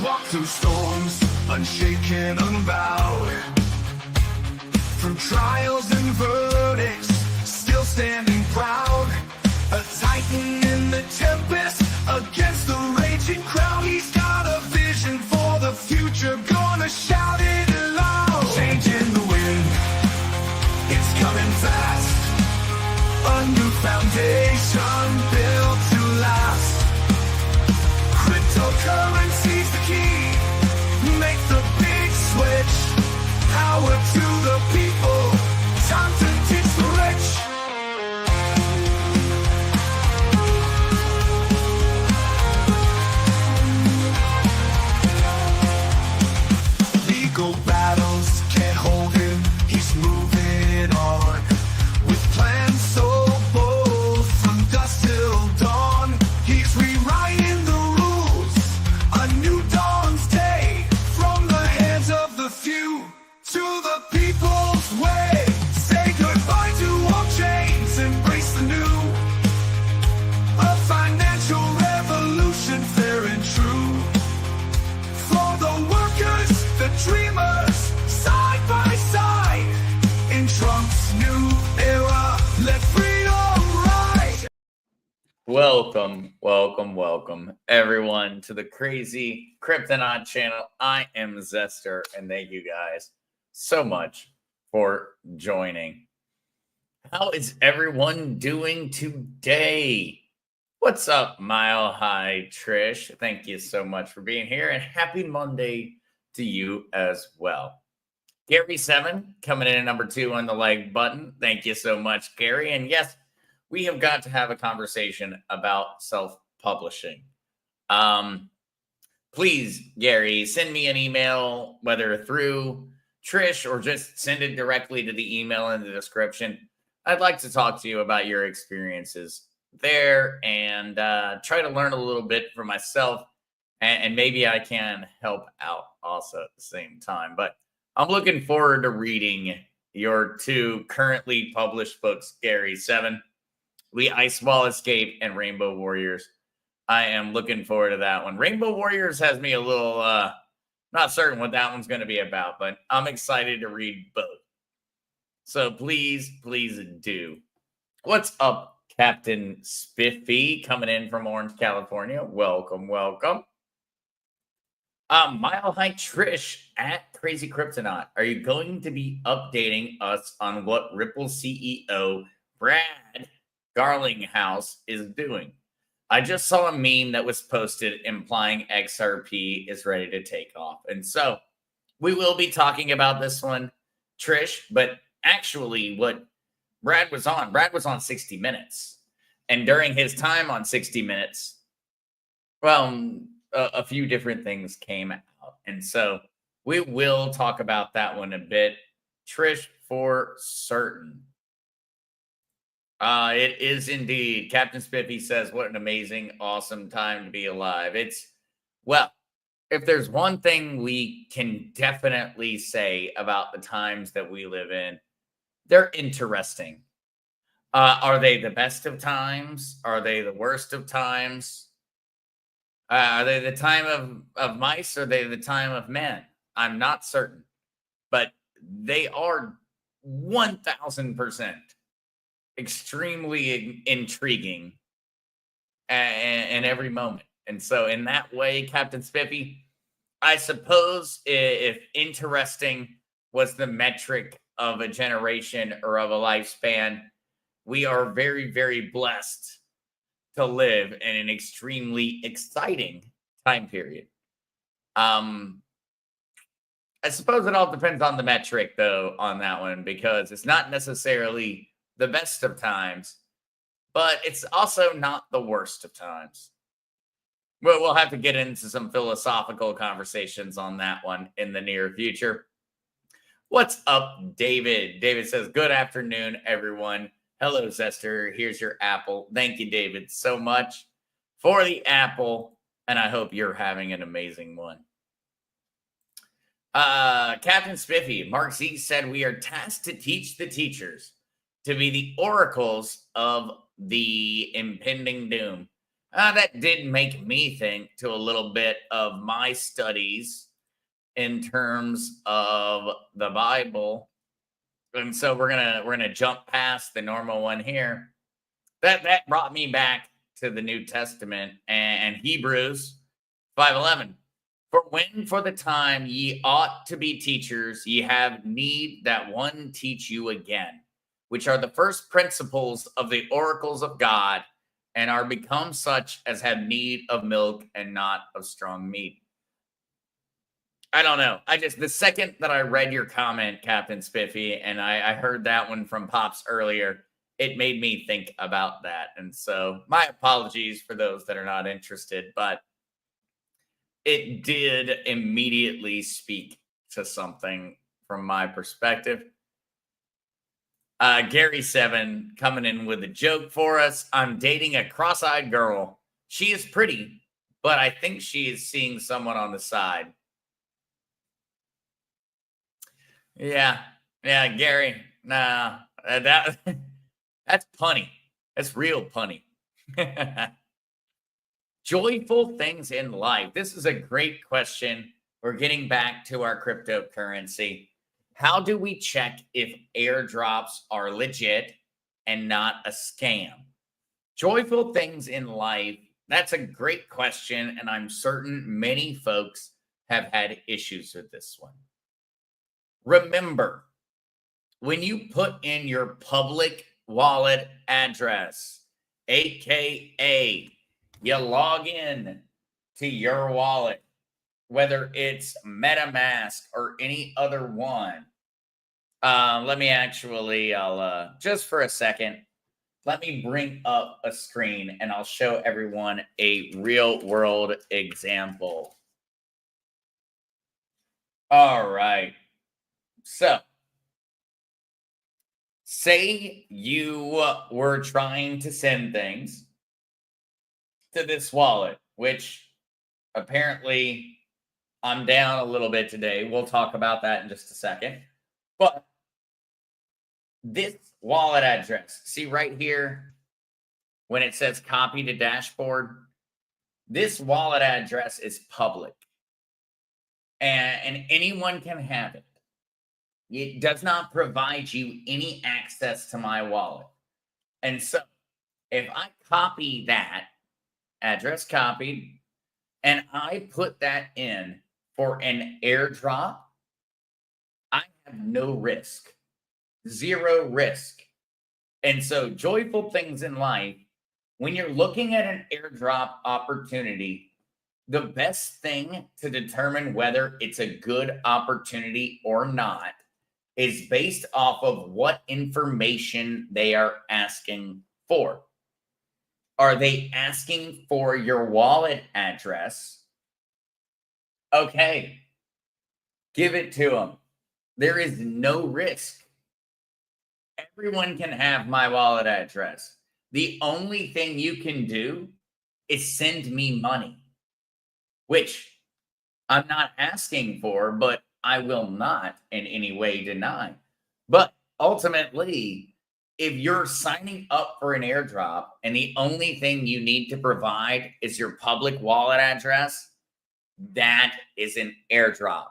Walk through storms, unshaken, unbowed. Through trials and verdicts, still standing proud. A titan in the tempest, against the raging crowd. He's got a vision for the future, gonna shout it aloud. Changing the wind, it's coming fast. A new foundation built to last. Cryptocurrency's the key. Make the big switch. Power to the people. Time to teach the rich. Legal battles can't hold him. He's moving on. With plans so bold, from dusk till dawn. He's rewriting the rules. A new dawn's day. From the hands of the few to the people's way. Say goodbye to all chains, embrace the new. A financial revolution, fair and true. For the workers, the dreamers, side by side. In Trump's new era, let freedom rise. Welcome, everyone, to the Crazy Kryptonite channel. I am Zester, and thank you guys so much for joining. How is everyone doing today? What's up, Mile High Trish? Thank you so much for being here, and happy Monday to you as well. Gary7 coming in at number 2 on the like button. Thank you so much, Gary. And yes, we have got to have a conversation about self-publishing. Please, Gary, send me an email, whether through Trish or just send it directly to the email in the description. I'd like to talk to you about your experiences there and try to learn a little bit for myself, and maybe I can help out also at the same time. But I'm looking forward to reading your 2 currently published books, Gary7, The Ice Wall Escape and Rainbow Warriors. I am looking forward to that one. Rainbow Warriors has me a little not certain what that one's going to be about, but I'm excited to read both. So please do. What's up, Captain Spiffy, coming in from Orange, California? Welcome. Mile High Trish at Crazy Kryptonite. Are you going to be updating us on what Ripple CEO Brad Garlinghouse is doing? I just saw a meme that was posted implying XRP is ready to take off. And so we will be talking about this one, Trish, but actually what Brad was on 60 Minutes. And during his time on 60 Minutes, well, a few different things came out. And so we will talk about that one a bit, Trish, for certain. It is indeed. Captain Spiffy says, what an amazing, awesome time to be alive. Well, if there's one thing we can definitely say about the times that we live in, they're interesting. Are they the best of times? Are they the worst of times? Are they the time of mice? Or are they the time of men? I'm not certain. But they are 1,000% extremely intriguing in every moment. And so in that way, Captain Spiffy, I suppose if interesting was the metric of a generation or of a lifespan, we are very, very blessed to live in an extremely exciting time period. I suppose it all depends on the metric, though, on that one, because it's not necessarily the best of times, but it's also not the worst of times. We'll have to get into some philosophical conversations on that one in the near future. What's up, David? David says, good afternoon, everyone. Hello, Zester. Here's your apple. Thank you, David, so much for the apple, and I hope you're having an amazing one. Captain Spiffy, Mark Z said, we are tasked to teach the teachers to be the oracles of the impending doom. That did make me think to a little bit of my studies in terms of the Bible. And so we're gonna jump past the normal one here. That brought me back to the New Testament and Hebrews 5:11. For when for the time ye ought to be teachers, ye have need that one teach you again, which are the first principles of the oracles of God, and are become such as have need of milk and not of strong meat. I don't know. The second that I read your comment, Captain Spiffy, and I heard that one from Pops earlier, it made me think about that. And so my apologies for those that are not interested, but it did immediately speak to something from my perspective. Gary Seven coming in with a joke for us. I'm dating a cross-eyed girl. She is pretty, but I think she is seeing someone on the side. Yeah, Gary. Nah, that's punny. That's real punny. Joyful things in life. This is a great question. We're getting back to our cryptocurrency. How do we check if airdrops are legit and not a scam? Joyful things in life. That's a great question, and I'm certain many folks have had issues with this one. Remember, when you put in your public wallet address, aka you log in to your wallet, whether it's MetaMask or any other one. Let me actually, I'll just for a second, let me bring up a screen and I'll show everyone a real world example. All right. So, say you were trying to send things to this wallet, which apparently I'm down a little bit today. We'll talk about that in just a second. But this wallet address, see right here when it says copy to dashboard, this wallet address is public and anyone can have it. It does not provide you any access to my wallet. And so if I copy that address copied and I put that in for an airdrop, I have no risk, zero risk. And so joyful things in life, when you're looking at an airdrop opportunity, the best thing to determine whether it's a good opportunity or not is based off of what information they are asking for. Are they asking for your wallet address? Okay, give it to them. There is no risk. Everyone can have my wallet address. The only thing you can do is send me money, which I'm not asking for, but I will not in any way deny. But ultimately, if you're signing up for an airdrop and the only thing you need to provide is your public wallet address, that is an airdrop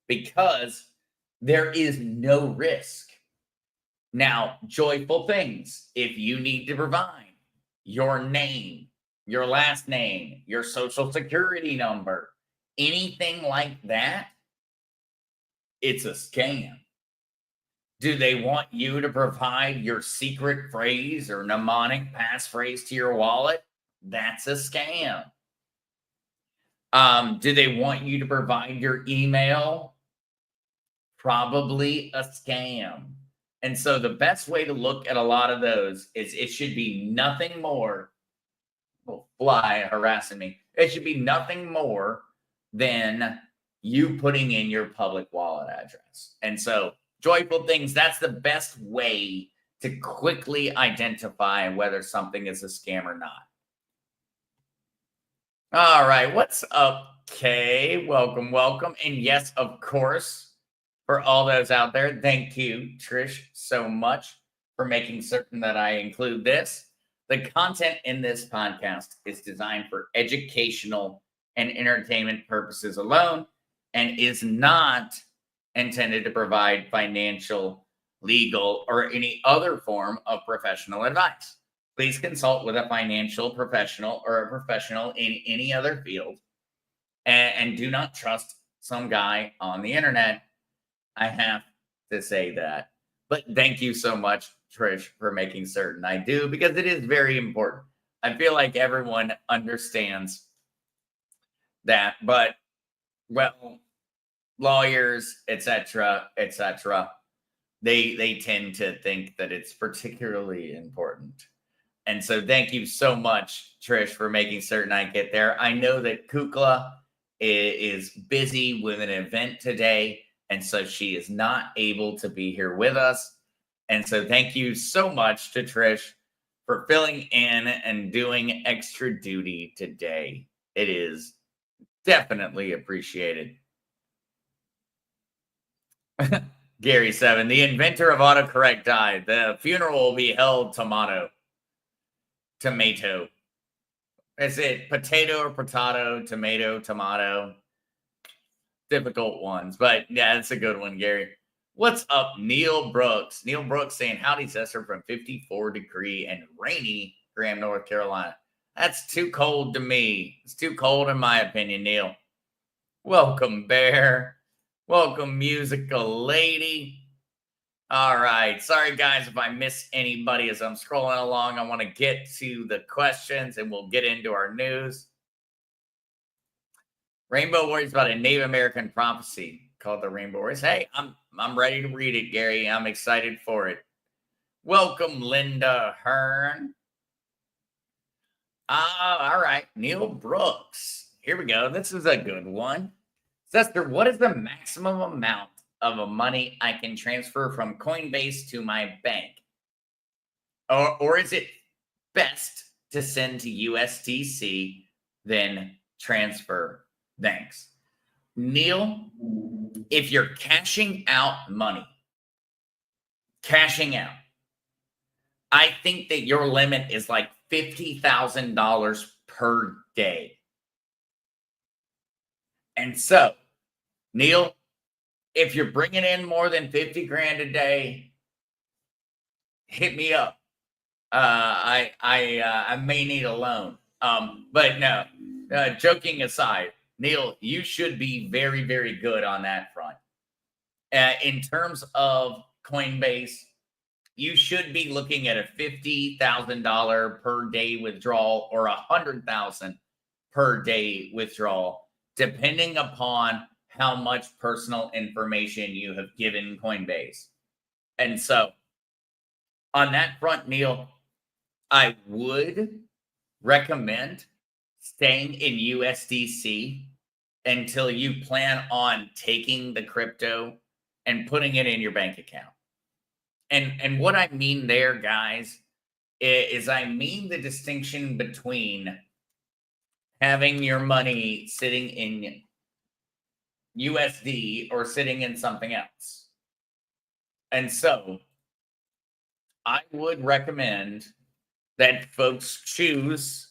because there is no risk. Now, joyful things, if you need to provide your name, your last name, your social security number, anything like that, it's a scam. Do they want you to provide your secret phrase or mnemonic passphrase to your wallet? That's a scam. Do they want you to provide your email? Probably a scam. And so the best way to look at a lot of those is it should be nothing more. Oh, fly harassing me. It should be nothing more than you putting in your public wallet address. And so joyful things, that's the best way to quickly identify whether something is a scam or not. All right, what's up, Kay? Welcome. And yes, of course, for all those out there, thank you, Trish, so much for making certain that I include this. The content in this podcast is designed for educational and entertainment purposes alone and is not intended to provide financial, legal, or any other form of professional advice. Please consult with a financial professional or a professional in any other field, and do not trust some guy on the internet. I have to say that. But thank you so much, Trish, for making certain I do, because it is very important. I feel like everyone understands that, but well, lawyers, etc., they tend to think that it's particularly important. And so thank you so much, Trish, for making certain I get there. I know that Kukla is busy with an event today, and so she is not able to be here with us. And so thank you so much to Trish for filling in and doing extra duty today. It is definitely appreciated. Gary 7, the inventor of autocorrect died. The funeral will be held tomato. Is it potato or potato, tomato, tomato? Difficult ones, but yeah, it's a good one, Gary. What's up, Neil Brooks? Neil Brooks saying, howdy, sister, from 54-degree and rainy Graham, North Carolina. That's too cold to me. It's too cold in my opinion, Neil. Welcome, Bear. Welcome, musical lady. All right. Sorry, guys, if I miss anybody as I'm scrolling along. I want to get to the questions and we'll get into our news. Rainbow Warriors about a Native American prophecy called the Rainbow Warriors. Hey, I'm ready to read it, Gary. I'm excited for it. Welcome, Linda Hearn. All right. Neil Brooks. Here we go. This is a good one. Sister, what is the maximum amount of money I can transfer from Coinbase to my bank? Or is it best to send to USDC, then transfer? Thanks. Neil, if you're cashing out money, I think that your limit is like $50,000 per day. And so, Neil, if you're bringing in more than 50 grand a day, hit me up. I may need a loan. But no, joking aside, Neil, you should be very, very good on that front. In terms of Coinbase, you should be looking at a $50,000 per day withdrawal or $100,000 per day withdrawal, depending upon how much personal information you have given Coinbase. And so on that front, Neil, I would recommend staying in USDC until you plan on taking the crypto and putting it in your bank account. And what I mean there, guys, is I mean the distinction between having your money sitting in USD or sitting in something else. And so I would recommend that folks choose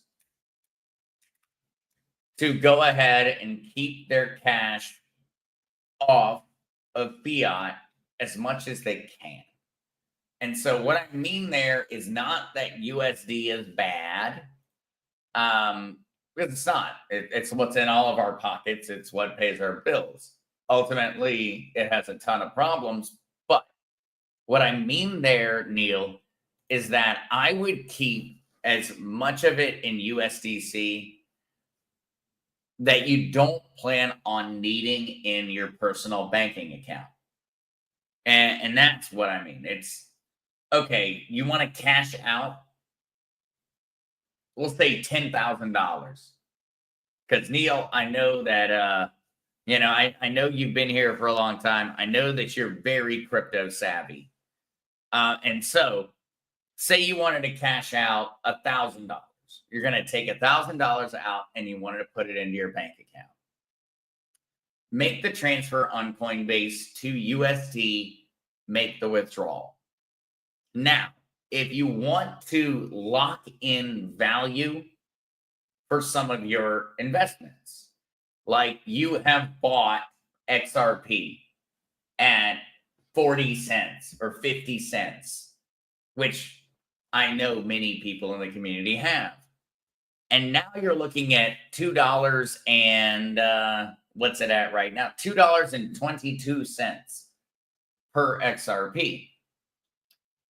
to go ahead and keep their cash off of fiat as much as they can. And so what I mean there is not that USD is bad, because it's not. It's what's in all of our pockets. It's what pays our bills. Ultimately, it has a ton of problems. But what I mean there, Neil, is that I would keep as much of it in USDC that you don't plan on needing in your personal banking account. And that's what I mean. It's okay, you want to cash out, we'll say $10,000. Because Neil, I know that I know you've been here for a long time. I know that you're very crypto savvy. And so say you wanted to cash out $1,000. You're going to take $1,000 out and you wanted to put it into your bank account. Make the transfer on Coinbase to USD, make the withdrawal. Now, if you want to lock in value for some of your investments, like you have bought XRP at 40 cents or 50 cents, which I know many people in the community have. And now you're looking at $2 and what's it at right now? $2.22 per XRP.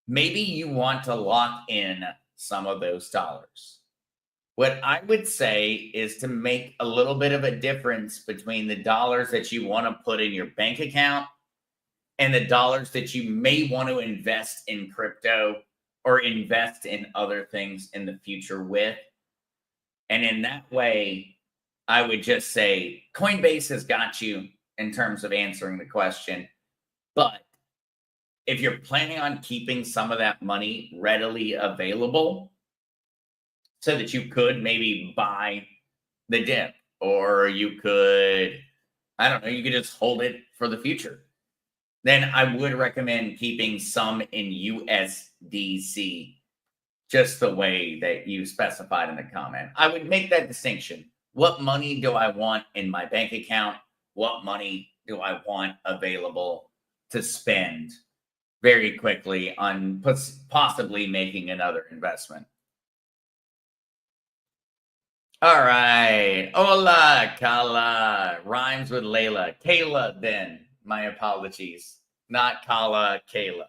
Maybe you want to lock in some of those dollars. What I would say is to make a little bit of a difference between the dollars that you want to put in your bank account and the dollars that you may want to invest in crypto or invest in other things in the future with. And in that way, I would just say Coinbase has got you in terms of answering the question. But if you're planning on keeping some of that money readily available so that you could maybe buy the dip, or you could, I don't know, you could just hold it for the future, then I would recommend keeping some in USDC, just the way that you specified in the comment. I would make that distinction. What money do I want in my bank account? What money do I want available to spend very quickly on possibly making another investment? All right. Hola, Kala. Rhymes with Layla. Kayla, then. My apologies. Not Kala, Kayla.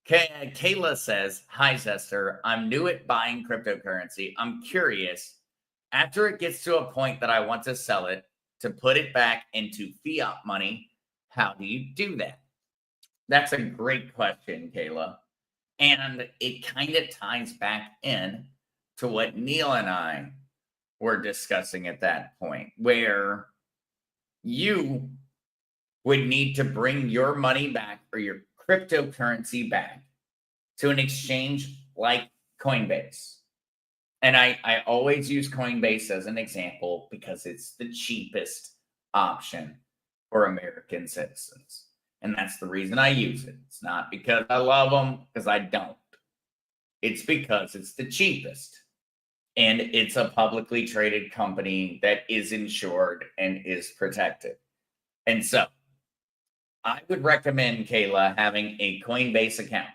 Kayla says, hi, Zester. I'm new at buying cryptocurrency. I'm curious, after it gets to a point that I want to sell it, to put it back into fiat money, how do you do that? That's a great question, Kayla. And it kind of ties back in to what Neil and I were discussing at that point, where you would need to bring your money back or your cryptocurrency back to an exchange like Coinbase. And I always use Coinbase as an example because it's the cheapest option for American citizens. And that's the reason I use it. It's not because I love them, because I don't. It's because it's the cheapest. And it's a publicly traded company that is insured and is protected. And so I would recommend, Kayla, having a Coinbase account.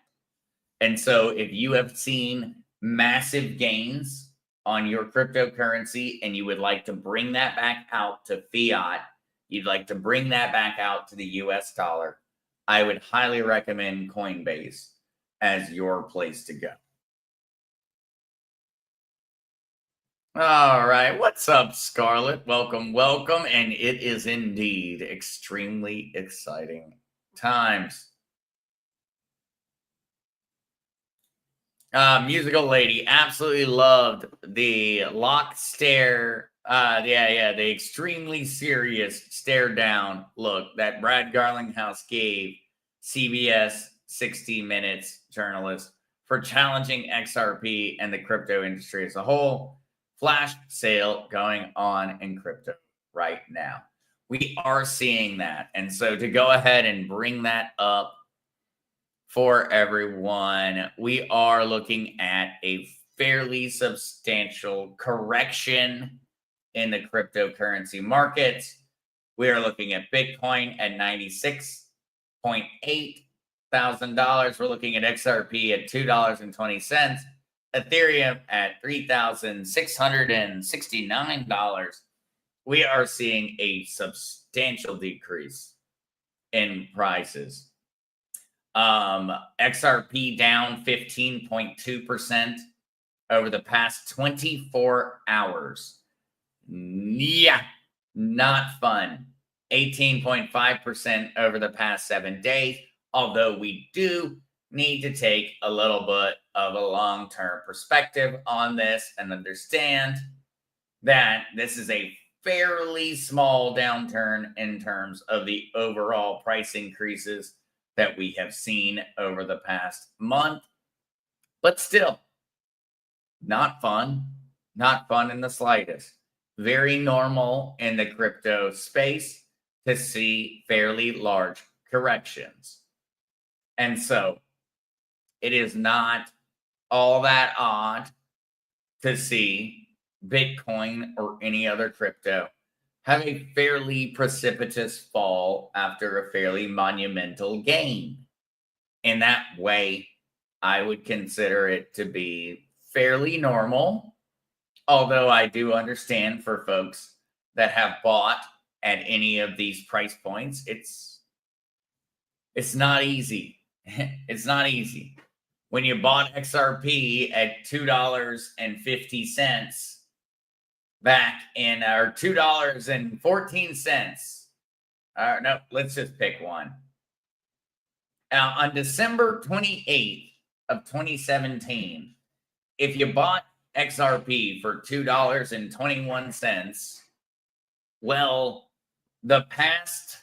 And so if you have seen massive gains on your cryptocurrency and you would like to bring that back out to fiat, you'd like to bring that back out to the US dollar, I would highly recommend Coinbase as your place to go. All right. What's up, Scarlett? Welcome, welcome. And it is indeed extremely exciting times. Musical Lady, absolutely loved the lock stare. The extremely serious stare down look that Brad Garlinghouse gave CBS 60 Minutes journalist for challenging XRP and the crypto industry as a whole. Flash sale going on in crypto right now. We are seeing that. And so to go ahead and bring that up for everyone, we are looking at a fairly substantial correction in the cryptocurrency markets. We are looking at Bitcoin at $96.8 thousand. We're looking at XRP at $2.20. Ethereum at $3,669. We are seeing a substantial decrease in prices. XRP down 15.2% over the past 24 hours. Yeah, not fun. 18.5% over the past 7 days, although we do need to take a little bit of a long-term perspective on this and understand that this is a fairly small downturn in terms of the overall price increases that we have seen over the past month. But still, not fun. Not fun in the slightest. Very normal in the crypto space to see fairly large corrections. And so it is not all that odd to see Bitcoin or any other crypto have a fairly precipitous fall after a fairly monumental gain. In that way, I would consider it to be fairly normal. Although I do understand for folks that have bought at any of these price points, it's not easy. It's not easy. When you bought XRP at $2.50 back in, or $2.14. No, let's just pick one. On December 28th of 2017, if you bought XRP for $2.21, well, the past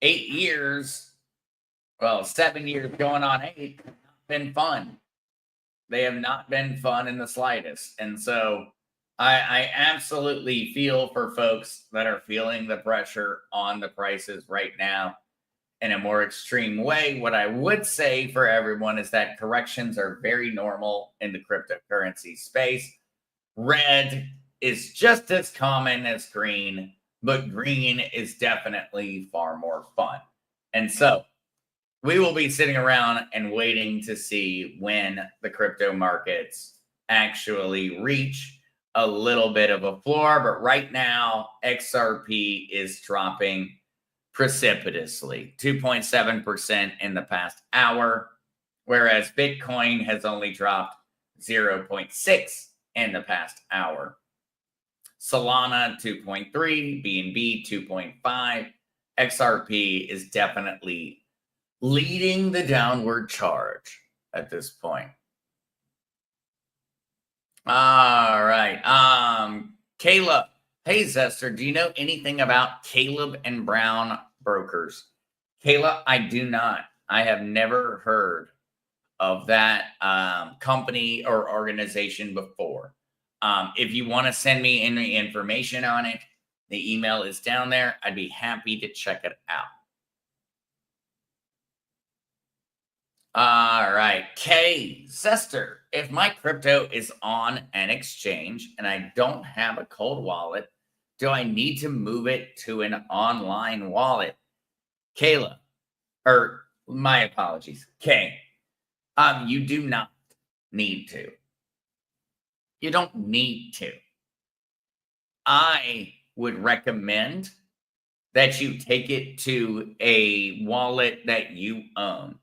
8 years, well, 7 years going on 8, have not been fun. They have not been fun in the slightest. And so I absolutely feel for folks that are feeling the pressure on the prices right now in a more extreme way. What I would say for everyone is that corrections are very normal in the cryptocurrency space. Red is just as common as green, but green is definitely far more fun. And so we will be sitting around and waiting to see when the crypto markets actually reach a little bit of a floor. But right now, XRP is dropping precipitously, 2.7% in the past hour, whereas Bitcoin has only dropped 0.6 in the past hour. Solana 2.3, BNB 2.5. XRP is definitely leading the downward charge at this point. All right. Caleb. Hey, Zester, do you know anything about Caleb and Brown Brokers? Caleb, I do not. I have never heard of that company or organization before. If you want to send me any information on it, the email is down there. I'd be happy to check it out. All right. Kay, Zester, if my crypto is on an exchange and I don't have a cold wallet, do I need to move it to an online wallet? Kayla, or my apologies, Kay, you do not need to. You don't need to. I would recommend that you take it to a wallet that you own.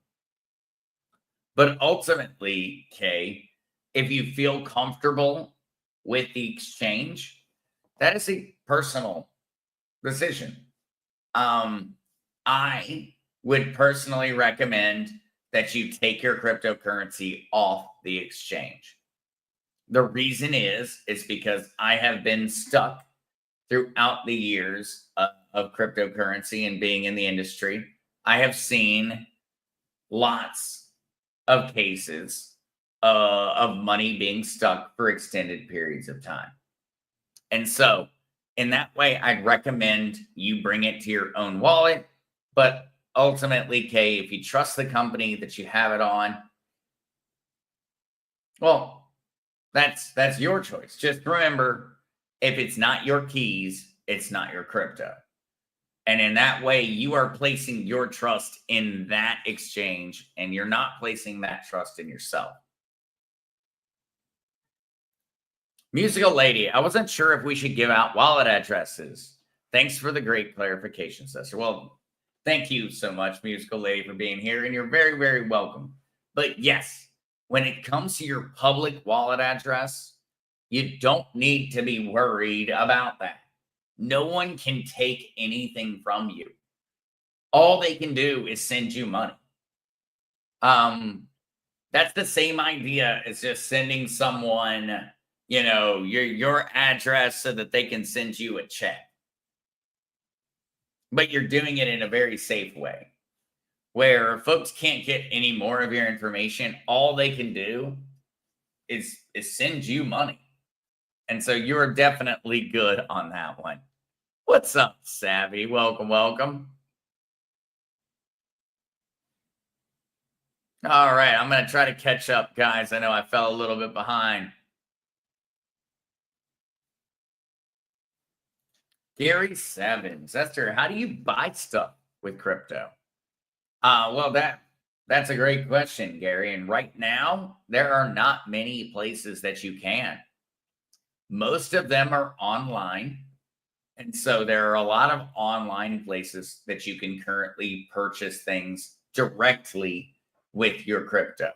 But ultimately, Kay, if you feel comfortable with the exchange, that is a personal decision. I would personally recommend that you take your cryptocurrency off the exchange. The reason is because I have been stuck throughout the years of cryptocurrency and being in the industry. I have seen lots of cases of money being stuck for extended periods of time. And so in that way, I'd recommend you bring it to your own wallet. But ultimately, Kay, if you trust the company that you have it on, well, that's your choice. Just remember, if it's not your keys, it's not your crypto. And in that way, you are placing your trust in that exchange, and you're not placing that trust in yourself. Musical Lady, I wasn't sure if we should give out wallet addresses. Thanks for the great clarification, sister. Well, thank you so much, Musical Lady, for being here, and you're very, very welcome. But yes, when it comes to your public wallet address, you don't need to be worried about that. No one can take anything from you. All they can do is send you money. That's the same idea as just sending someone, your address so that they can send you a check. But you're doing it in a very safe way, where folks can't get any more of your information. All they can do is send you money. And so you're definitely good on that one. What's up, Savvy? Welcome, welcome. All right, I'm going to try to catch up, guys. I know I fell a little bit behind. Gary Sevens, Esther, how do you buy stuff with crypto? Well, that's a great question, Gary. And right now, there are not many places that you can. Most of them are online. And so there are a lot of online places that you can currently purchase things directly with your crypto.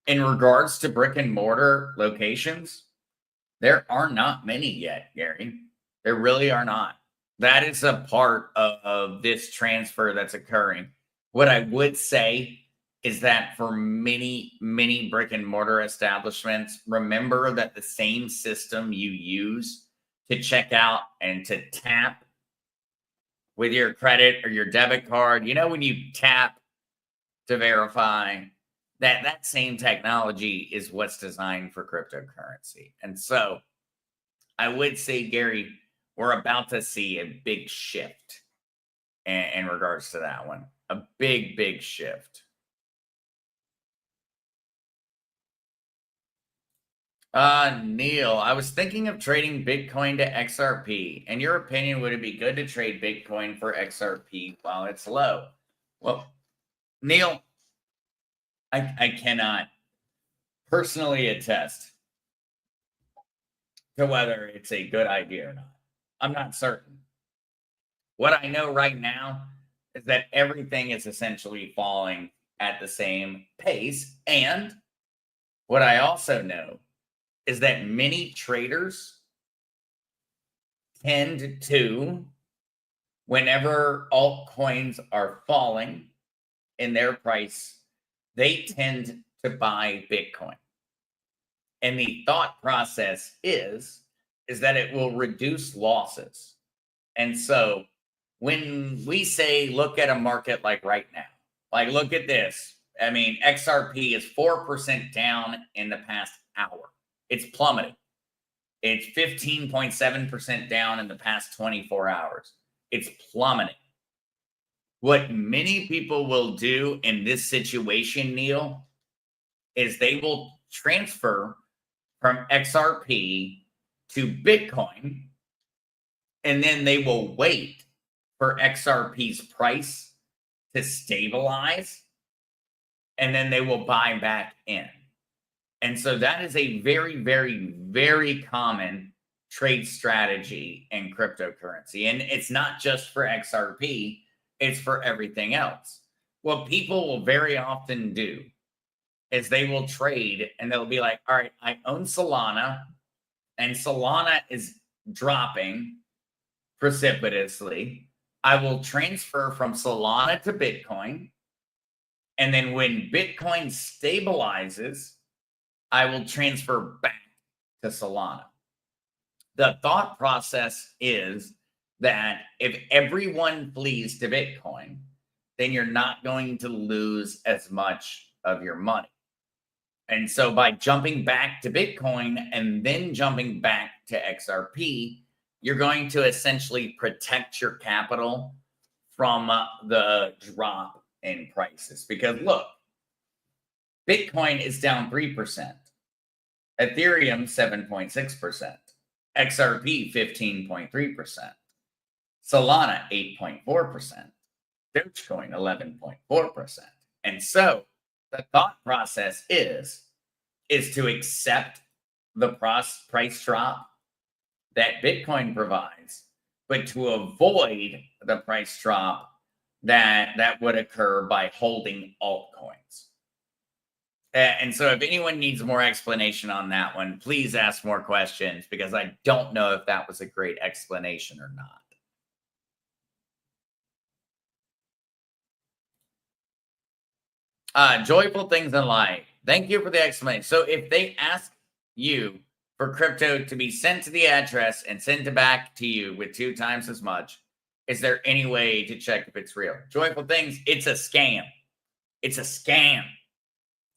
In regards to brick and mortar locations, there are not many yet, Gary. There really are not. That is a part of this transfer that's occurring. What I would say is that for many brick and mortar establishments, remember that the same system you use to check out and to tap with your credit or your debit card, you know, when you tap to verify, that same technology is what's designed for cryptocurrency. And so I would say, Gary, we're about to see a big shift in regards to that one. A big shift. Neil, I was thinking of trading Bitcoin to XRP. In your opinion, would it be good to trade Bitcoin for XRP while it's low? Well, Neil, I cannot personally attest to whether it's a good idea or not. I'm not certain. What I know right now is that everything is essentially falling at the same pace. And what I also know is that many traders tend to, whenever altcoins are falling in their price, they tend to buy Bitcoin. And the thought process is that it will reduce losses. And so when we say look at a market like right now, like look at this. I mean, XRP is 4% down in the past hour. It's plummeted. It's 15.7% down in the past 24 hours. It's plummeting. What many people will do in this situation, Neil, is they will transfer from XRP to Bitcoin, and then they will wait for XRP's price to stabilize, and then they will buy back in. And so that is a very common trade strategy in cryptocurrency. And it's not just for XRP, it's for everything else. What people will very often do is they will trade and they'll be like, all right, I own Solana, and Solana is dropping precipitously. I will transfer from Solana to Bitcoin. And then when Bitcoin stabilizes, I will transfer back to Solana. The thought process is that if everyone flees to Bitcoin, then you're not going to lose as much of your money. And so by jumping back to Bitcoin and then jumping back to XRP, you're going to essentially protect your capital from the drop in prices. Because look, Bitcoin is down 3%, Ethereum 7.6%, XRP 15.3%, Solana 8.4%, Dogecoin 11.4%. And so the thought process is to accept the price drop that Bitcoin provides, but to avoid the price drop that would occur by holding altcoins. And so if anyone needs more explanation on that one, please ask more questions, because I don't know if that was a great explanation or not. Joyful things in life. Thank you for the explanation. So if they ask you for crypto to be sent to the address and sent back to you with 2 times as much, is there any way to check if it's real? Joyful things, it's a scam. It's a scam.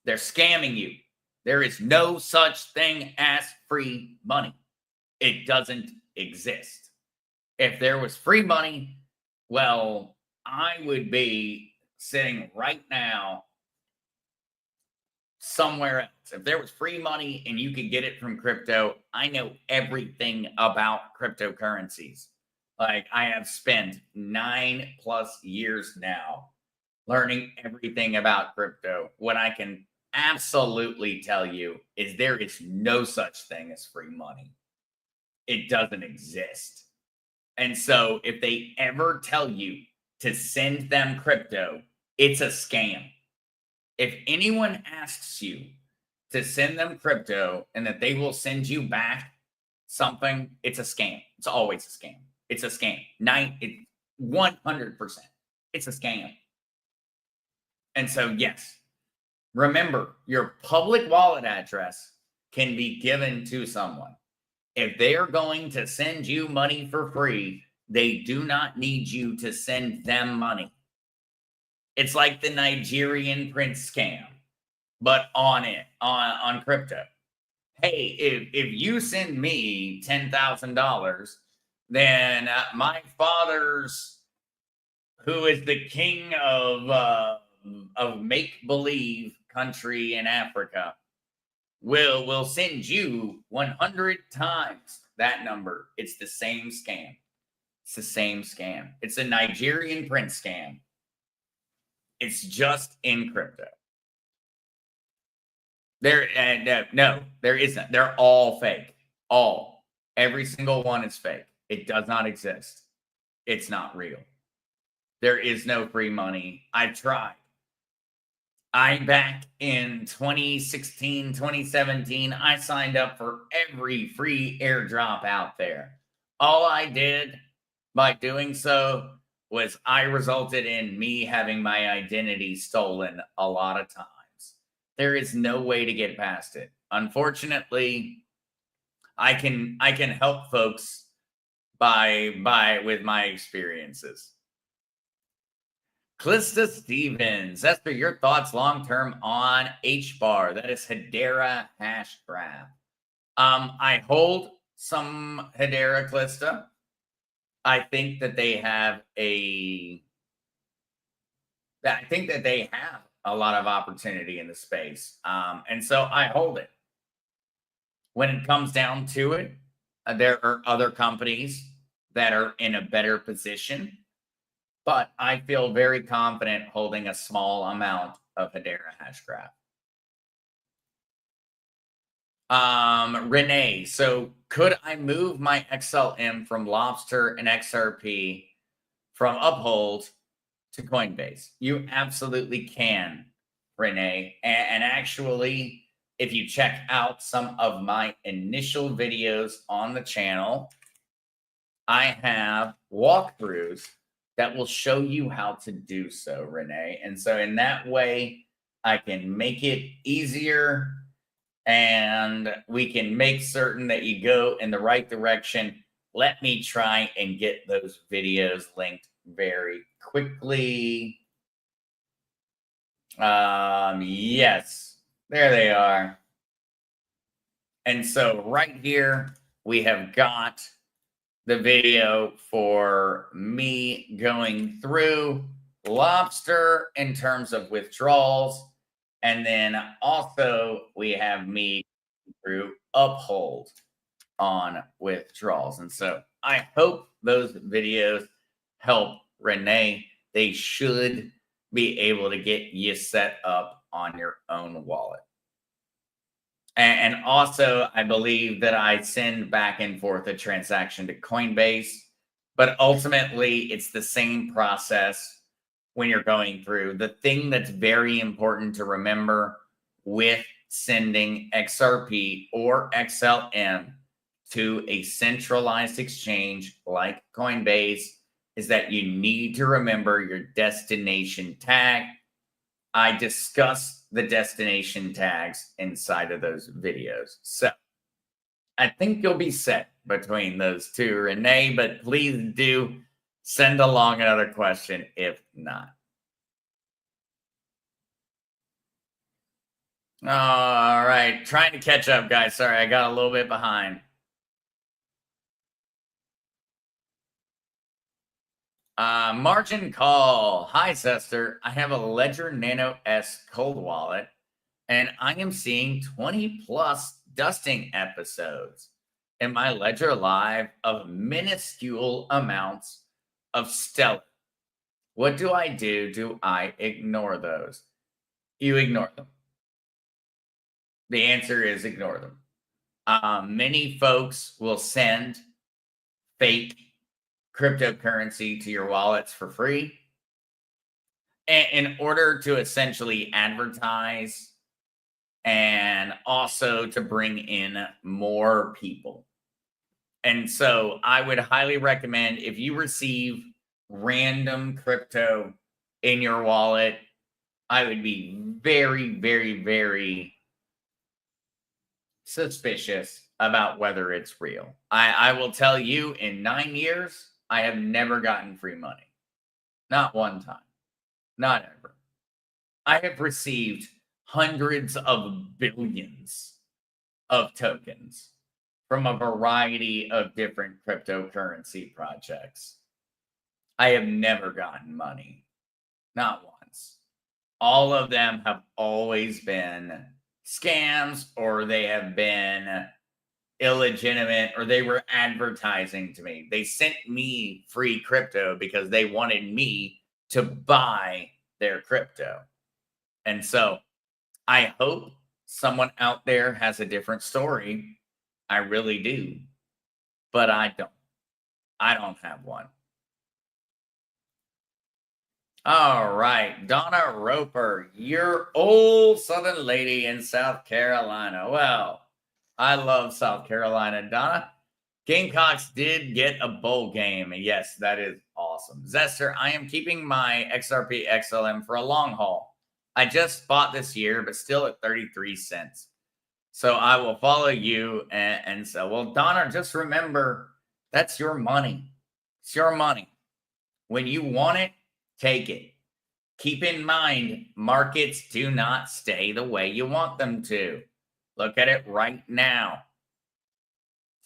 They're scamming you. There is no such thing as free money. It doesn't exist. If there was free money, well, I would be sitting right now somewhere else. If there was free money and you could get it from crypto, I know everything about cryptocurrencies. Like I have spent 9+ years now learning everything about crypto. What I can absolutely tell you is there is no such thing as free money. It doesn't exist. And so if they ever tell you to send them crypto, it's a scam. If anyone asks you to send them crypto and that they will send you back something, it's a scam. It's always a scam. It's a scam. 100%. It's a scam. And so, yes, remember your public wallet address can be given to someone. If they are going to send you money for free, they do not need you to send them money. It's like the Nigerian prince scam, but on crypto. Hey, if you send me $10,000, then my father's, who is the king of make believe country in Africa, will send you 100 times that number. It's the same scam. It's the same scam. It's a Nigerian prince scam. It's just in crypto. No, there isn't. They're all fake. Every single one is fake. It does not exist. It's not real. There is no free money. I tried. Back in 2016, 2017, I signed up for every free airdrop out there. All I did by doing so was I resulted in me having my identity stolen a lot of times. There is no way to get past it. Unfortunately, I can help folks with my experiences. Clista Stevens, Esther, your thoughts long term on HBAR, that is Hedera hash graph. I hold some Hedera, Clista. I think that they have a lot of opportunity in the space. And so I hold it. When it comes down to it, there are other companies that are in a better position, but I feel very confident holding a small amount of Hedera hash graph. Renee, so could I move my XLM from Lobster and XRP from Uphold to Coinbase? You absolutely can, Renee. And actually, if you check out some of my initial videos on the channel, I have walkthroughs that will show you how to do so, Renee. And so in that way, I can make it easier and we can make certain that you go in the right direction. Let me try and get those videos linked very quickly. Yes, there they are. And so right here, we have got the video for me going through Lobster in terms of withdrawals. And then also we have me through Uphold on withdrawals. And so I hope those videos help, Renee. They should be able to get you set up on your own wallet. And also, I believe that I send back and forth a transaction to Coinbase, but ultimately it's the same process when you're going through. The thing that's very important to remember with sending XRP or XLM to a centralized exchange like Coinbase is that you need to remember your destination tag. I discuss the destination tags inside of those videos. So I think you'll be set between those two, Renee, but please do send along another question if not. All right, trying to catch up, guys. Sorry, I got a little bit behind. Margin call. Hi, Sester. I have a Ledger Nano S cold wallet and I am seeing 20 plus dusting episodes in my ledger live of minuscule amounts of stellar. What do I do? Do I ignore those? You ignore them. The answer is ignore them. Many folks will send fake cryptocurrency to your wallets for free in order to essentially advertise and also to bring in more people. And so I would highly recommend, if you receive random crypto in your wallet, I would be very, very, very suspicious about whether it's real. I will tell you, in 9 years, I have never gotten free money. Not one time. Not ever. I have received hundreds of billions of tokens from a variety of different cryptocurrency projects. I have never gotten money. Not once. All of them have always been scams, or they have been illegitimate, or they were advertising to me. They sent me free crypto because they wanted me to buy their crypto. And so I hope someone out there has a different story. I really do. But I don't. I don't have one. All right, Donna Roper, your old Southern lady in South Carolina. Well, I love South Carolina, Donna. Gamecocks did get a bowl game. Yes, that is awesome. Zester, I am keeping my XRP XLM for a long haul. I just bought this year, but still at 33 cents. So I will follow you and so, well, Donna, just remember, that's your money. It's your money. When you want it, take it. Keep in mind, markets do not stay the way you want them to. Look at it right now.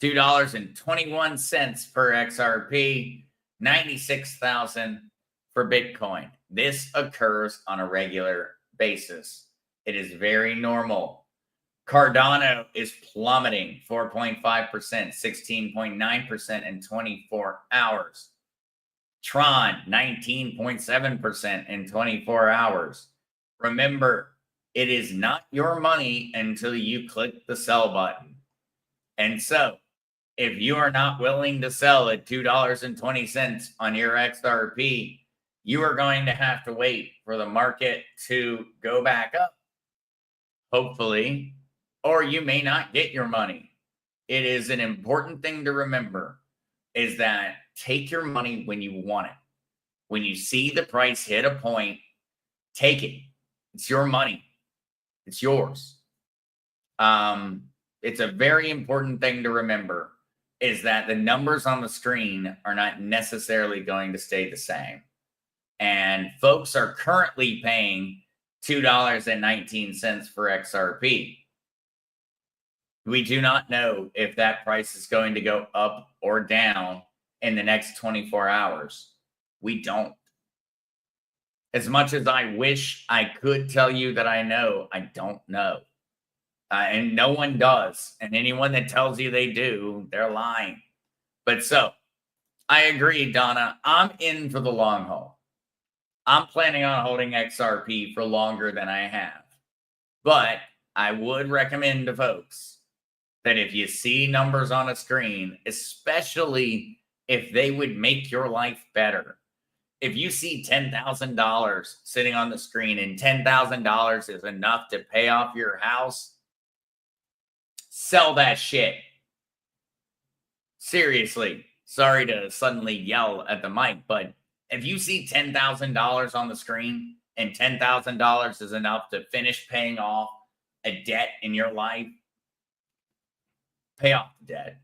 $2.21 per XRP, 96,000 for Bitcoin. This occurs on a regular basis. It is very normal. Cardano is plummeting 4.5%, 16.9% in 24 hours. Tron, 19.7% in 24 hours. Remember, it is not your money until you click the sell button. And so, if you are not willing to sell at $2.20 on your XRP, you are going to have to wait for the market to go back up, hopefully, or you may not get your money. It is an important thing to remember, is that take your money when you want it. When you see the price hit a point, take it. It's your money. It's yours. It's a very important thing to remember, is that the numbers on the screen are not necessarily going to stay the same. And folks are currently paying $2.19 for XRP. We do not know if that price is going to go up or down in the next 24 hours. We don't. As much as I wish I could tell you that I know, I don't know. And no one does. And anyone that tells you they do, they're lying. But so, I agree, Donna. I'm in for the long haul. I'm planning on holding XRP for longer than I have. But I would recommend to folks that if you see numbers on a screen, especially if they would make your life better, if you see $10,000 sitting on the screen and $10,000 is enough to pay off your house, sell that shit. Seriously, sorry to suddenly yell at the mic, but if you see $10,000 on the screen and $10,000 is enough to finish paying off a debt in your life, pay off the debt.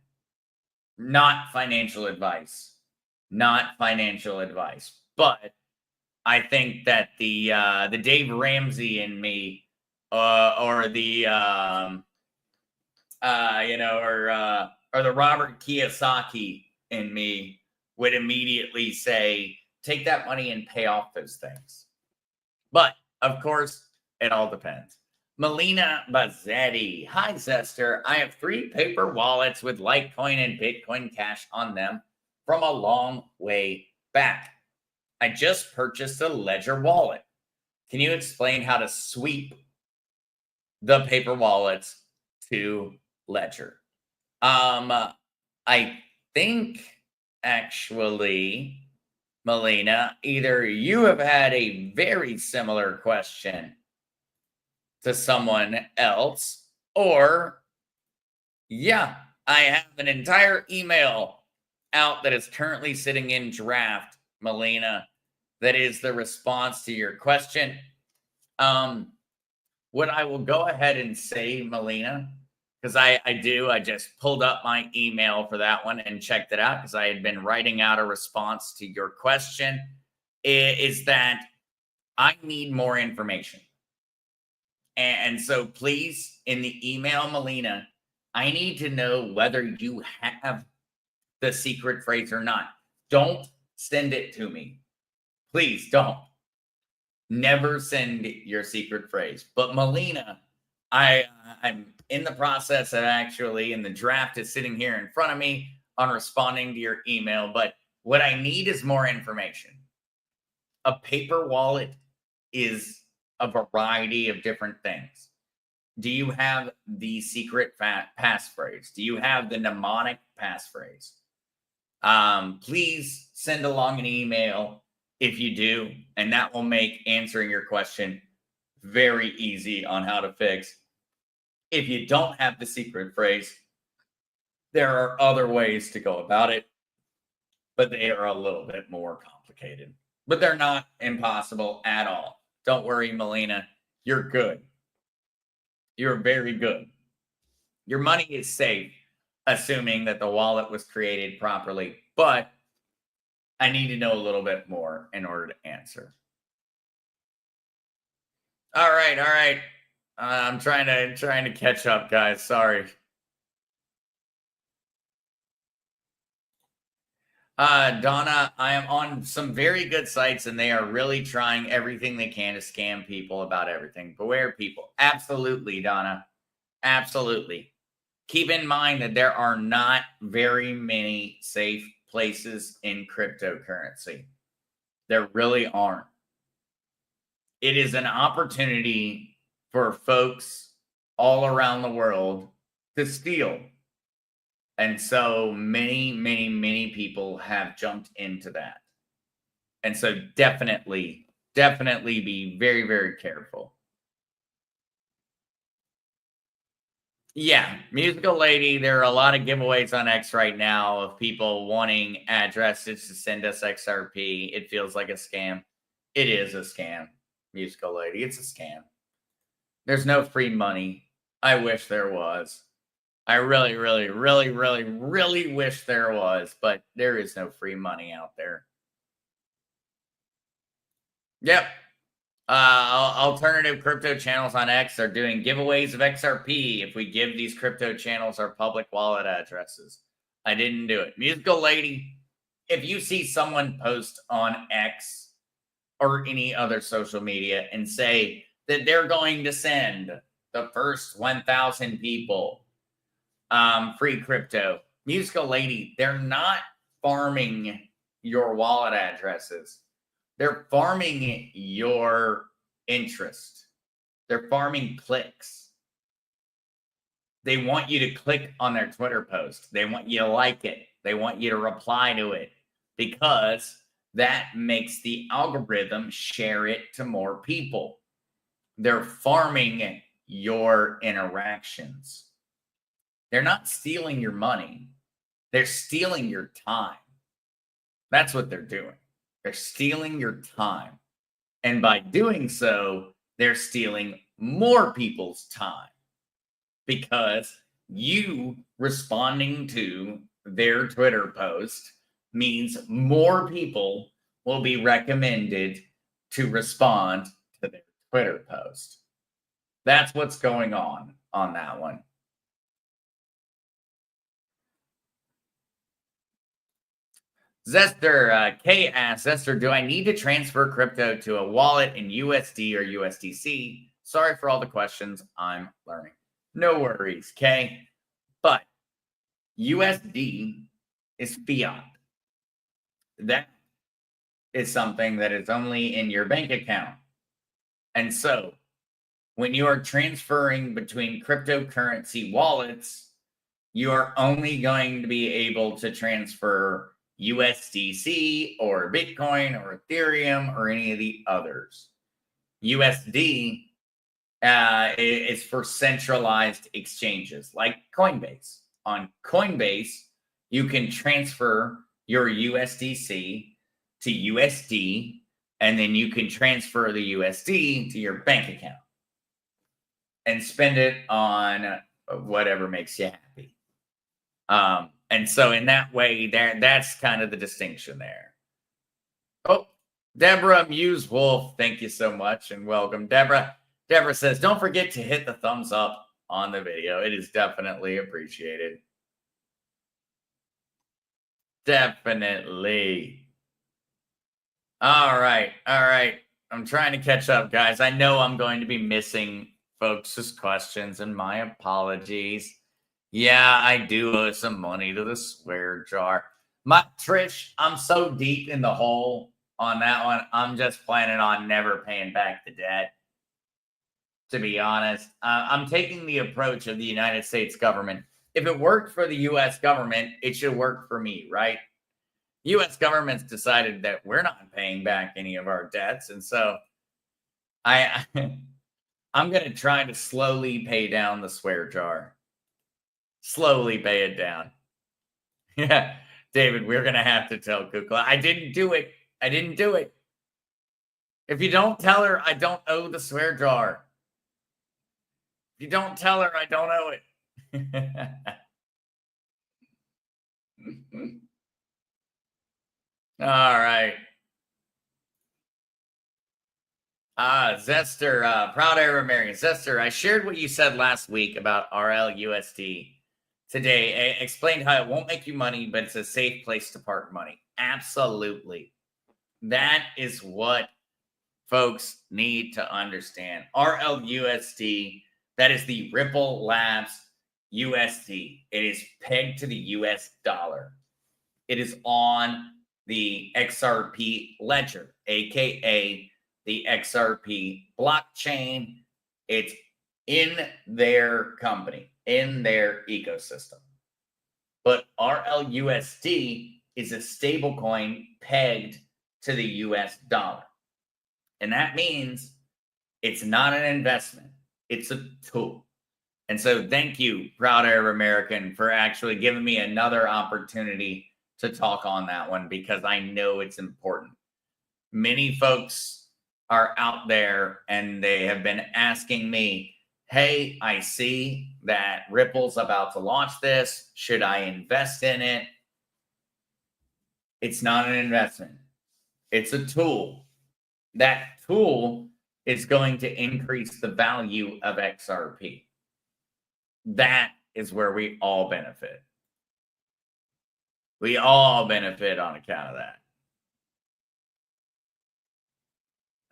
Not financial advice. Not financial advice. But I think that the Dave Ramsey in me, or the or the Robert Kiyosaki in me would immediately say, take that money and pay off those things. But of course, it all depends. Melina Bazzetti. Hi, Zester. I have 3 paper wallets with Litecoin and Bitcoin Cash on them from a long way back. I just purchased a Ledger wallet. Can you explain how to sweep the paper wallets to Ledger? I think actually, Melina, either you have had a very similar question to someone else, or yeah, I have an entire email out that is currently sitting in draft, Melina, that is the response to your question. What I will go ahead and say, Melina, because I just pulled up my email for that one and checked it out because I had been writing out a response to your question, is that I need more information. And so please, in the email, Melina, I need to know whether you have the secret phrase or not. Don't send it to me. Please don't. Never send your secret phrase. But Melina, I'm in the process of actually, and the draft is sitting here in front of me on responding to your email. But what I need is more information. A paper wallet is a variety of different things. Do you have the secret passphrase? Do you have the mnemonic passphrase? Please send along an email if you do, and that will make answering your question very easy on how to fix. If you don't have the secret phrase, there are other ways to go about it, but they are a little bit more complicated. But they're not impossible at all. Don't worry, Melina. You're good. You're very good. Your money is safe, assuming that the wallet was created properly. But I need to know a little bit more in order to answer. All right, all right. I'm trying to catch up, guys. Sorry. Donna, I am on some very good sites and they are really trying everything they can to scam people about everything. Beware, people. Absolutely, Donna. Absolutely. Keep in mind that there are not very many safe places in cryptocurrency. There really aren't. It is an opportunity for folks all around the world to steal. And so many people have jumped into that. And so definitely be very careful. Yeah, Musical Lady, there are a lot of giveaways on X right now of people wanting addresses to send us XRP. It feels like a scam. It is a scam, Musical Lady. It's a scam. There's no free money. I wish there was. I really wish there was, but there is no free money out there. Yep. Alternative crypto channels on X are doing giveaways of XRP if we give these crypto channels our public wallet addresses. I didn't do it. Musical Lady, if you see someone post on X or any other social media and say that they're going to send the first 1,000 people free crypto, Musical Lady, they're not farming your wallet addresses. They're farming your interest. They're farming clicks. They want you to click on their Twitter post. They want you to like it. They want you to reply to it because that makes the algorithm share it to more people. They're farming your interactions. They're not stealing your money. They're stealing your time. That's what they're doing. They're stealing your time. And by doing so, they're stealing more people's time because you responding to their Twitter post means more people will be recommended to respond to their Twitter post. That's what's going on that one. Zester K asks, Zester, do I need to transfer crypto to a wallet in USD or USDC Sorry for all the questions. I'm learning. No worries, okay? But USD is fiat. That is something that is only in your bank account. And so when you are transferring between cryptocurrency wallets, you are only going to be able to transfer USDC or Bitcoin or Ethereum or any of the others. USD is for centralized exchanges like Coinbase. On Coinbase, you can transfer your USDC to USD, and then you can transfer the USD to your bank account and spend it on whatever makes you happy. And so in that way, that's kind of the distinction there. Oh, Deborah Muse Wolf, thank you so much and welcome. Deborah says, don't forget to hit the thumbs up on the video. It is definitely appreciated. Definitely. All right. I'm trying to catch up, guys. I know I'm going to be missing folks' questions, and my apologies. Yeah, I do owe some money to the swear jar. Trish, I'm so deep in the hole on that one. I'm just planning on never paying back the debt. To be honest, I'm taking the approach of the United States government. If it worked for the U.S. government, it should work for me, right? U.S. government's decided that we're not paying back any of our debts, and so I'm going to try to slowly pay down the swear jar. Slowly pay it down. Yeah, David, we're going to have to tell Kukla. I didn't do it. If you don't tell her, I don't owe the swear jar. If you don't tell her, I don't owe it. All right. Zester, proud Arab American. Zester, I shared what you said last week about RLUSD today. I explained how it won't make you money, but it's a safe place to park money. Absolutely. That is what folks need to understand. RLUSD, that is the Ripple Labs USD. It is pegged to the US dollar. It is on the XRP ledger, aka the XRP blockchain. It's in their company, in their ecosystem. But RLUSD is a stablecoin pegged to the US dollar. And that means it's not an investment, it's a tool. And so thank you, proud Arab American, for actually giving me another opportunity to talk on that one, because I know it's important. Many folks are out there and they have been asking me, hey, I see that Ripple's about to launch this. Should I invest in it? It's not an investment. It's a tool. That tool is going to increase the value of XRP. That is where we all benefit. We all benefit on account of that.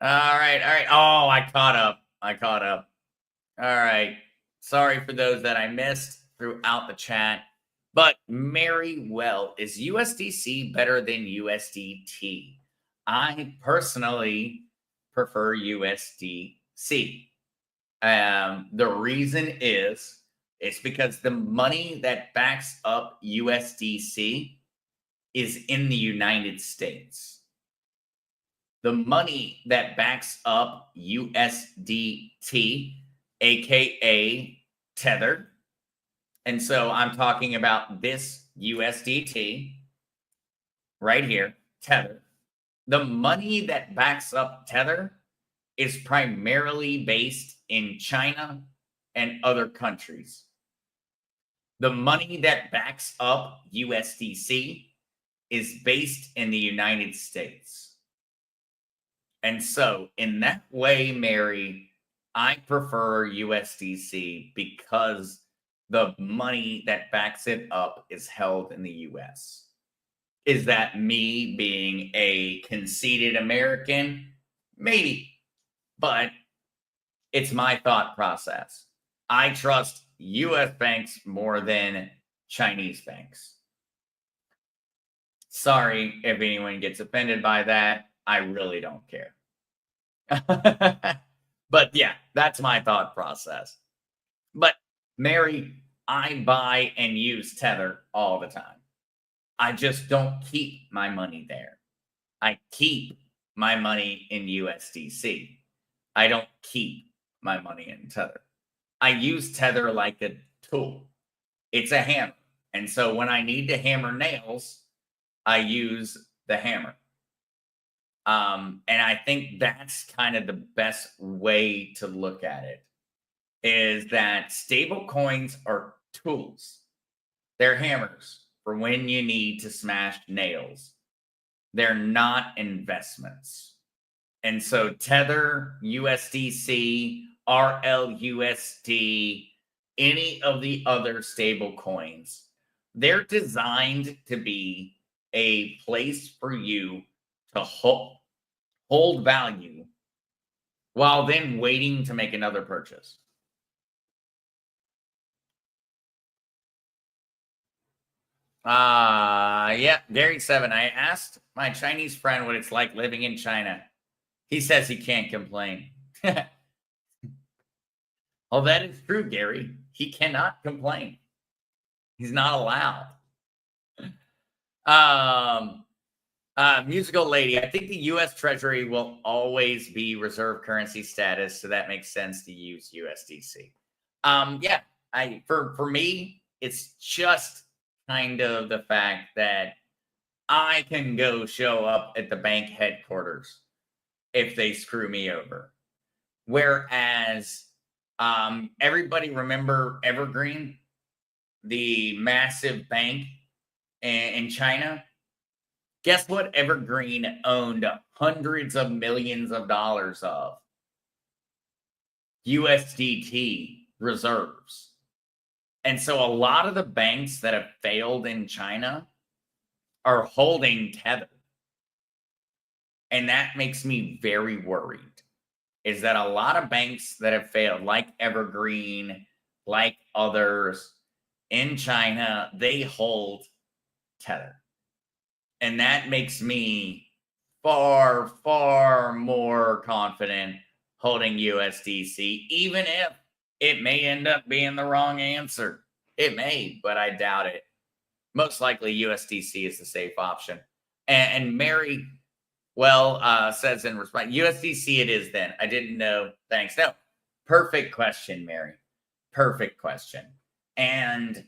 All right. Oh, I caught up. All right. Sorry for those that I missed throughout the chat. But Mary Well, is USDC better than USDT? I personally prefer USDC. The reason is it's because the money that backs up USDC is in the United States. The money that backs up USDT, aka Tether, and so I'm talking about this USDT right here, Tether. The money that backs up Tether is primarily based in China and other countries. The money that backs up USDC is based in the United States. And so in that way, Mary, I prefer USDC because the money that backs it up is held in the US. Is that me being a conceited American? Maybe. But It's my thought process. I trust US banks more than Chinese banks. Sorry if anyone gets offended by that. I really don't care. But yeah, that's my thought process. But Mary, I buy and use Tether all the time. I just don't keep my money there. I keep my money in USDC. I don't keep my money in Tether. I use Tether like a tool. It's a hammer. And so when I need to hammer nails, I use the hammer. And I think that's kind of the best way to look at it is that stable coins are tools. They're hammers for when you need to smash nails. They're not investments. And so Tether, USDC, RLUSD, any of the other stable coins, they're designed to be a place for you to hold value while then waiting to make another purchase. Yeah, Gary7. I asked my Chinese friend what it's like living in China. He says he can't complain. Well, that is true, Gary. He cannot complain. He's not allowed. Musical lady, I think the US Treasury will always be reserve currency status, so that makes sense to use USDC. Yeah, for me, it's just kind of the fact that I can go show up at the bank headquarters if they screw me over. Whereas everybody remember Evergreen, the massive bank in China? Guess what Evergreen owned hundreds of millions of dollars of? USDT reserves. And so a lot of the banks that have failed in China are holding Tether. And that makes me very worried. Is that a lot of banks that have failed, like Evergreen, like others in China, they hold Tether. And that makes me far, far more confident holding USDC, even if it may end up being the wrong answer. It may, but I doubt it. Most likely USDC is the safe option. And Mary, says in response, USDC it is then. I didn't know. Thanks. No, perfect question, Mary. Perfect question. And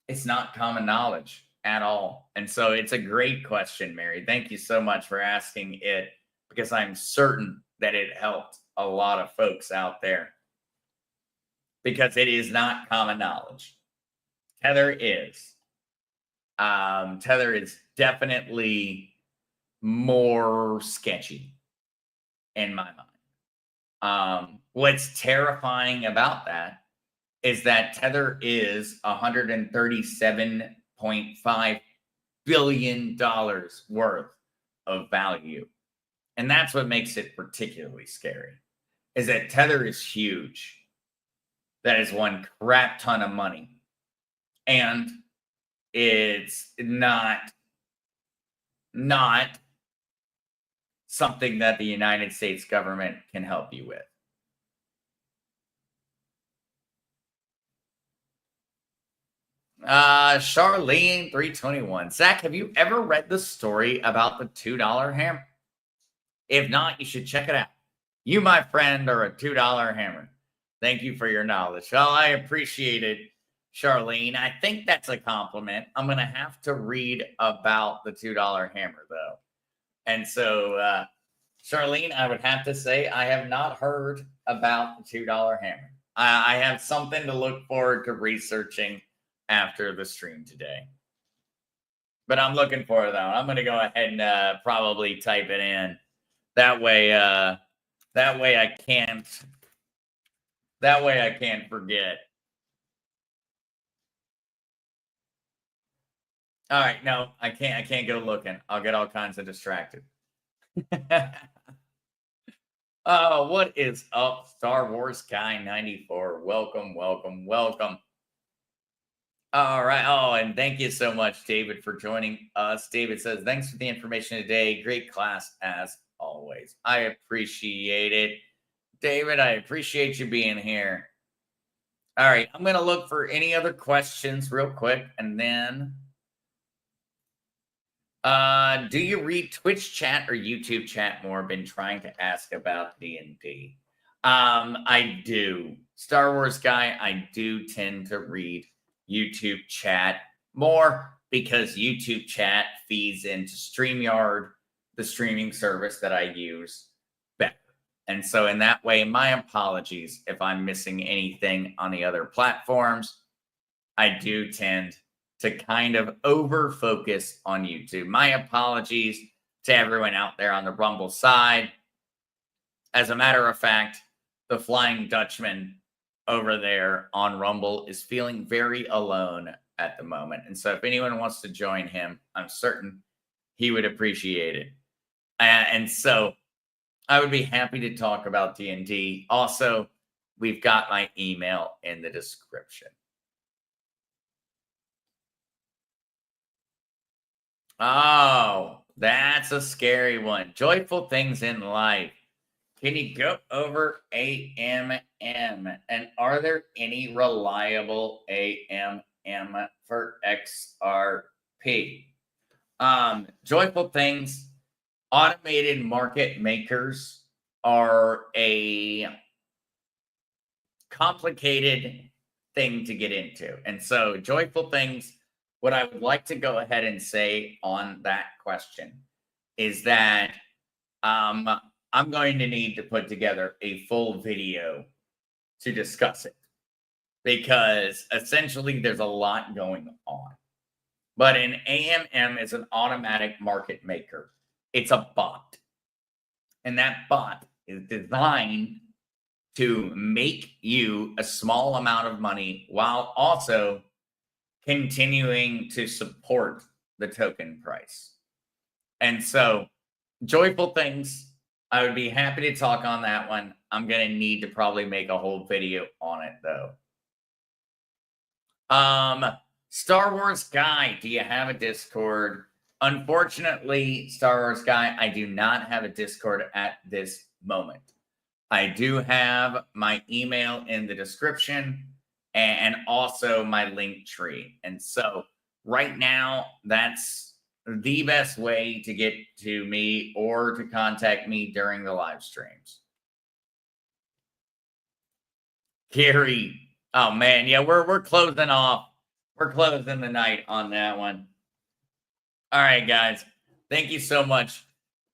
it's not common knowledge at all. And so it's a great question, Mary. Thank you so much for asking it because I'm certain that it helped a lot of folks out there because it is not common knowledge. Tether is. Tether is definitely more sketchy in my mind. What's terrifying about that is that Tether is $137.5 billion worth of value. And that's what makes it particularly scary, is that Tether is huge. That is one crap ton of money. And it's not something that the United States government can help you with. Charlene 321. Zach, have you ever read the story about the $2 hammer? If not, you should check it out. You, my friend, are a $2 hammer. Thank you for your knowledge. Well, I appreciate it, Charlene. I think that's a compliment. I'm going to have to read about the $2 hammer, though. And so, Charlene, I would have to say I have not heard about the $2 hammer. I have something to look forward to researching after the stream today. But I'm looking for it, though. I'm going to go ahead and probably type it in. That way I can't forget. All right, no, I can't go looking. I'll get all kinds of distracted. Oh, what is up, Star Wars Guy 94? Welcome, welcome, welcome. All right. Oh, and thank you so much, David, for joining us. David says, thanks for the information today. Great class as always. I appreciate it. David, I appreciate you being here. All right. I'm going to look for any other questions real quick. And then, do you read Twitch chat or YouTube chat more? Been trying to ask about D&D. I do. Star Wars Guy, I do tend to read YouTube chat more because YouTube chat feeds into StreamYard, the streaming service that I use better. And so, in that way, my apologies if I'm missing anything on the other platforms. I do tend to kind of over focus on YouTube. My apologies to everyone out there on the Rumble side. As a matter of fact, the Flying Dutchman over there on Rumble is feeling very alone at the moment. And so if anyone wants to join him, I'm certain he would appreciate it. And so I would be happy to talk about D&D. Also, we've got my email in the description. Oh, that's a scary one. Joyful things in life. Can you go over AMM? And are there any reliable AMM for XRP? Joyful things, automated market makers are a complicated thing to get into. And so, joyful things, what I would like to go ahead and say on that question is that I'm going to need to put together a full video to discuss it because essentially there's a lot going on. But an AMM is an automatic market maker. It's a bot. And that bot is designed to make you a small amount of money while also continuing to support the token price. And so, joyful things, I would be happy to talk on that one. I'm going to need to probably make a whole video on it, though. Star Wars Guy, do you have a Discord? Unfortunately, Star Wars Guy, I do not have a Discord at this moment. I do have my email in the description and also my link tree. And so right now, that's the best way to get to me or to contact me during the live streams. Gary, oh man, yeah, we're closing off. We're closing the night on that one. All right, guys. Thank you so much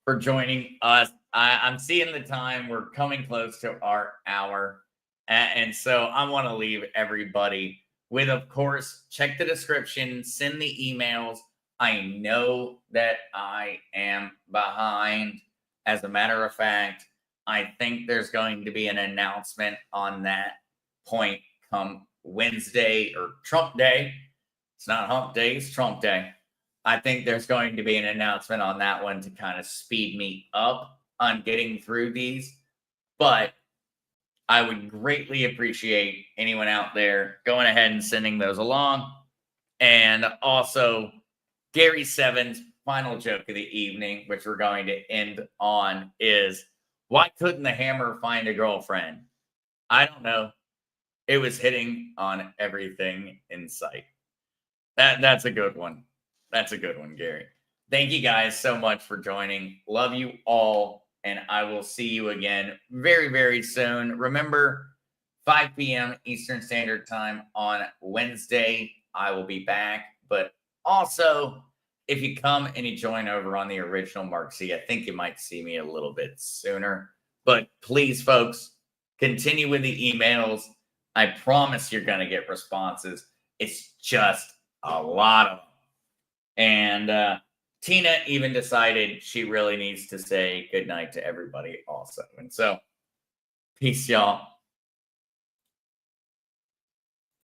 for joining us. I'm seeing the time. We're coming close to our hour. And so I want to leave everybody with, of course, check the description, send the emails. I know that I am behind. As a matter of fact, I think there's going to be an announcement on that point come Wednesday or Trump Day. It's not Hump Day, it's Trump Day. I think there's going to be an announcement on that one to kind of speed me up on getting through these. But I would greatly appreciate anyone out there going ahead and sending those along. And also, Gary Seven's final joke of the evening, which we're going to end on, is why couldn't the hammer find a girlfriend? I don't know. It was hitting on everything in sight. That's a good one. That's a good one, Gary. Thank you guys so much for joining. Love you all. And I will see you again very, very soon. Remember, 5 p.m. Eastern Standard Time on Wednesday, I will be back. But also, if you come and you join over on the original Mark C, I think you might see me a little bit sooner. But please, folks, continue with the emails. I promise you're going to get responses. It's just a lot of them. And Tina even decided she really needs to say goodnight to everybody also. And so, peace, y'all.